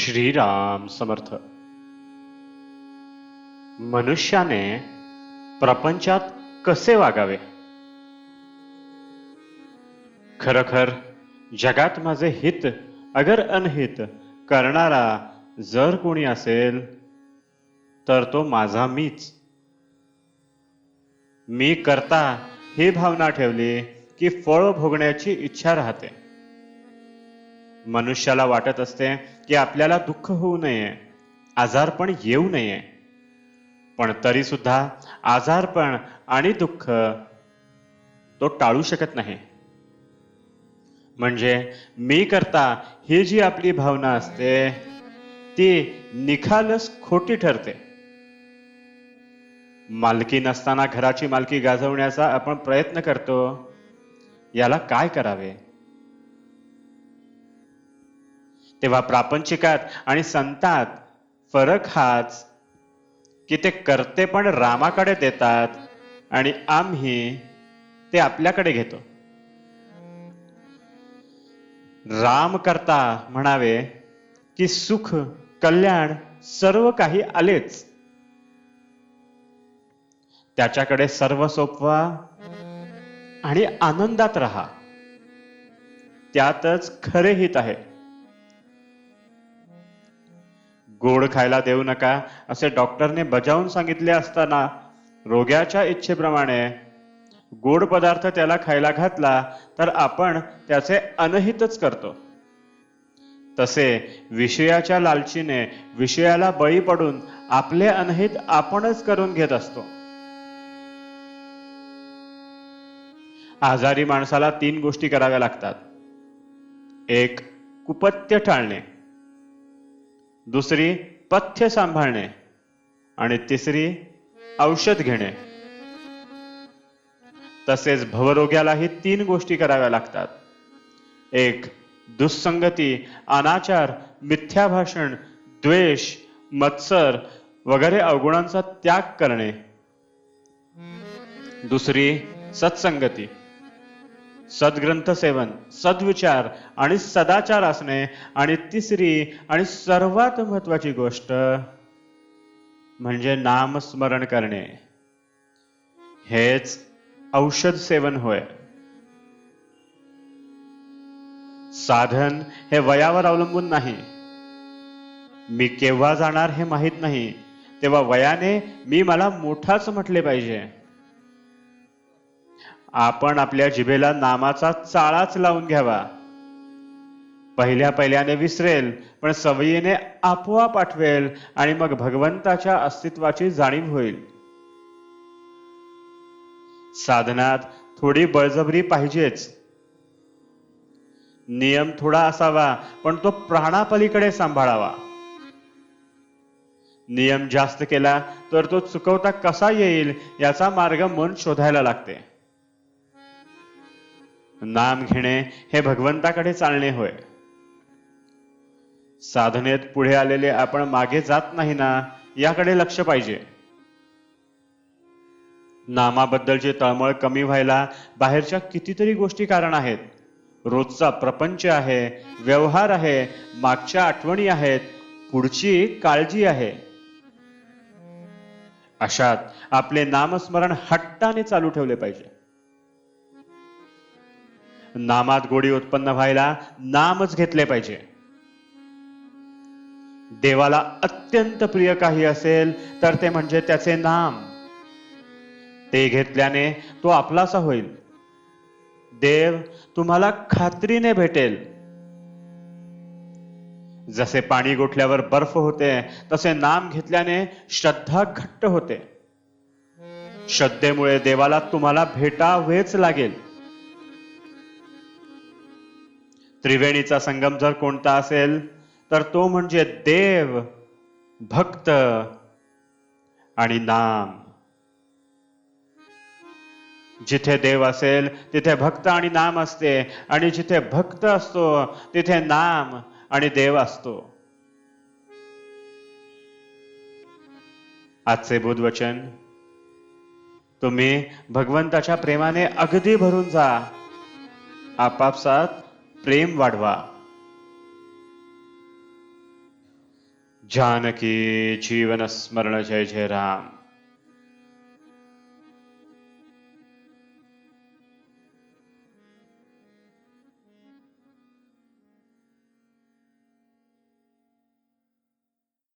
श्रीराम समर्थ. मनुष्याने प्रपंचात कसे वागावे? खरखर जगात माझे हित अगर अनहित करणारा जर कोणी असेल तर तो माझा मीच. मी करता ही भावना ठेवली की फळ भोगण्याची इच्छा राहते. मनुष्याला वाटत असते की आपल्याला दुःख होऊ नये, आजारपण येऊ नये, पण तरी सुद्धा आजारपण आणि दुःख तो टाळू शकत नाही. म्हणजे मी करता ही जी आपली भावना असते ती निखालस खोटी ठरते. मालकी नसताना घराची मालकी गाजवण्याचा आपण प्रयत्न करतो, याला काय करावे? तेव्हा प्रापंचिकात आणि संतात फरक हाच की ते करते पण रामाकडे देतात आणि आम्ही ते आपल्याकडे घेतो. राम करता म्हणावे की सुख कल्याण सर्व काही आलेच, त्याच्याकडे सर्व सोपवा आणि आनंदात राहा, त्यातच खरे हित आहे. गोड खायला देऊ नका असे डॉक्टरने बजावून सांगितले असताना रोग्याच्या इच्छेप्रमाणे गोड पदार्थ त्याला खायला घातला तर आपण त्याचे अनहितच करतो. तसे विषयाच्या लालचीने विषयाला बळी पडून आपले अनहित आपणच करून घेत असतो. आजारी माणसाला 3 गोष्टी कराव्या लागतात. 1. कुपथ्य टाळणे, दुसरी पथ्य सांभाळणे आणि तिसरी औषध घेणे. तसेच भवरोग्यालाही 3 गोष्टी कराव्या लागतात. 1. दुस्संगती, अनाचार, मिथ्या भाषण, द्वेष, मत्सर वगैरे अवगुणांचा त्याग करणे. दुसरी सत्संगती, सद्ग्रंथ सेवन, सद्विचार आणि सदाचार असणे. आणि तिसरी आणि सर्वात महत्वाची गोष्ट म्हणजे नामस्मरण करणे. हेच औषध सेवन होय. साधन हे वयावर अवलंबून नाही. मी केव्हा जाणार हे माहित नाही, तेव्हा वयाने मी मला मोठाच म्हटले पाहिजे. आपण आपल्या जिभेला नामाचा चाळाच लावून घ्यावा. पहिल्याने विसरेल, पण सवयीने आपोआप आठवेल आणि मग भगवंताच्या अस्तित्वाची जाणीव होईल. साधनात थोडी बळजबरी पाहिजेच. नियम थोडा असावा, पण तो प्राणापलीकडे सांभाळावा. नियम जास्त केला तर तो चुकवता कसा येईल याचा मार्ग मन शोधायला लागते. नाम घेणे हे भगवंताकडे चालणे होय. साधनेत पुढे आलेले आपण मागे जात नाही ना, याकडे लक्ष पाहिजे. नामाबद्दलची तळमळ कमी व्हायला बाहेरच्या कितीतरी गोष्टी कारण आहेत. रोजचा प्रपंच आहे, व्यवहार आहे, मागच्या आठवणी आहेत, पुढची काळजी आहे. अशात आपले नामस्मरण हट्टाने चालू ठेवले पाहिजे. नामात गोडी उत्पन्न व्हायला नामच घेतले पाहिजे. देवाला अत्यंत प्रिय काही असेल तर ते म्हणजे त्याचे नाम. ते घेतल्याने तो आपलासा होईल. देव तुम्हाला खात्रीने भेटेल. जसे पाणी गोठल्यावर बर्फ होते, तसे नाम घेतल्याने श्रद्धा घट्ट होते. श्रद्धेमुळे देवाला तुम्हाला भेटावेच लागेल. त्रिवेणीचा संगम जर कोणता असेल तर तो म्हणजे देव, भक्त आणि नाम. जिथे देव असेल तिथे भक्त आणि नाम असते, आणि जिथे भक्त असतो तिथे नाम आणि देव असतो. आजचे बुधवचन, तुम्ही भगवंताच्या प्रेमाने अगदी भरून जा. आपापसात प्रेम वाढवा. जानकी जीवन स्मरण जय जय राम.